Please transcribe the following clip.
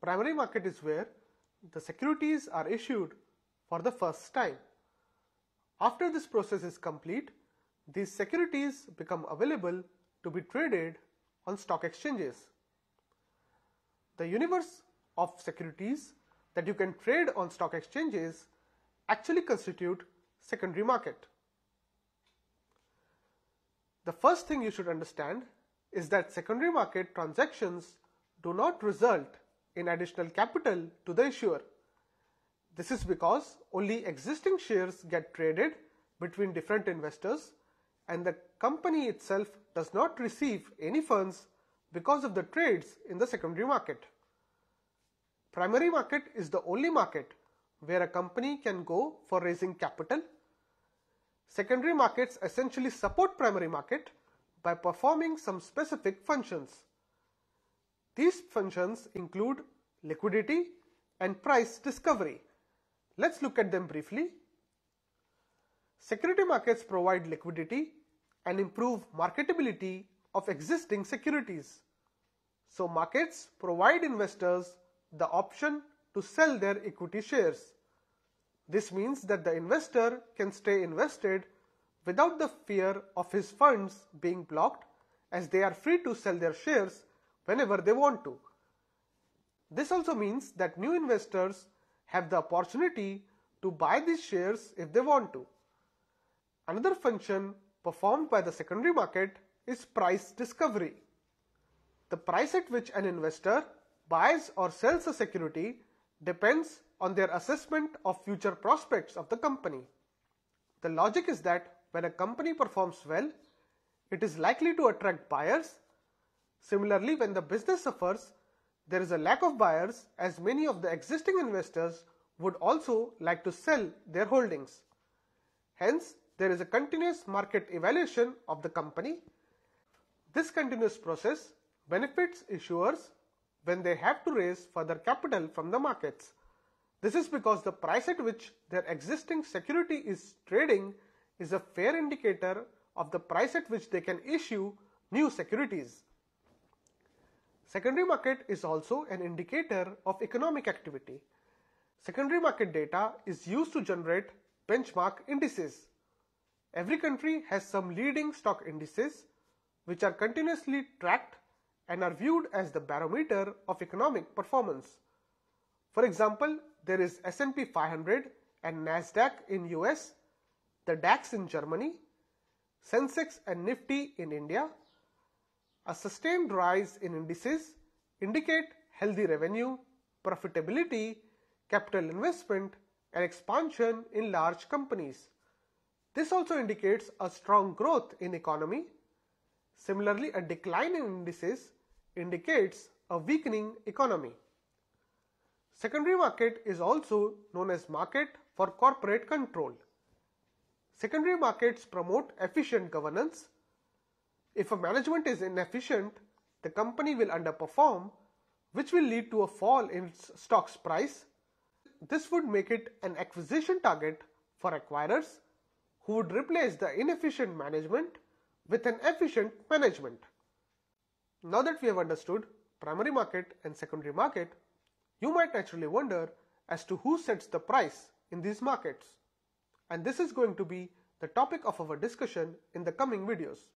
Primary market is where the securities are issued for the first time. After this process is complete, these securities become available to be traded on stock exchanges. The universe of securities that you can trade on stock exchanges actually constitute secondary market. The first thing you should understand is that secondary market transactions do not result in additional capital to the issuer. This is because only existing shares get traded between different investors, and the company itself does not receive any funds because of the trades in the secondary market. Primary market is the only market where a company can go for raising capital. Secondary markets essentially support primary market by performing some specific functions. These functions include liquidity and price discovery. Let's look at them briefly. Security markets provide liquidity and improve marketability of existing securities. So markets provide investors the option to sell their equity shares. This means that the investor can stay invested without the fear of his funds being blocked, as they are free to sell their shares whenever they want to. This also means that new investors have the opportunity to buy these shares if they want to. Another function performed by the secondary market is price discovery. The price at which an investor buys or sells a security depends on their assessment of future prospects of the company. The logic is that when a company performs well, it is likely to attract buyers. Similarly, when the business suffers, there is a lack of buyers, as many of the existing investors would also like to sell their holdings. Hence, there is a continuous market evaluation of the company. This continuous process benefits issuers when they have to raise further capital from the markets. This is because the price at which their existing security is trading is a fair indicator of the price at which they can issue new securities. Secondary market is also an indicator of economic activity. Secondary market data is used to generate benchmark indices. Every country has some leading stock indices which are continuously tracked and are viewed as the barometer of economic performance. For example, there is S&P 500 and Nasdaq in US, the DAX in Germany, Sensex and Nifty in India. A sustained rise in indices indicate healthy revenue, profitability, capital investment, and expansion in large companies. This also indicates a strong growth in economy. Similarly, a decline in indices indicates a weakening economy. Secondary market is also known as market for corporate control. Secondary markets promote efficient governance. If a management is inefficient, the company will underperform, which will lead to a fall in its stock's price. This would make it an acquisition target for acquirers who would replace the inefficient management with an efficient management. Now that we have understood primary market and secondary market, you might naturally wonder as to who sets the price in these markets. And this is going to be the topic of our discussion in the coming videos.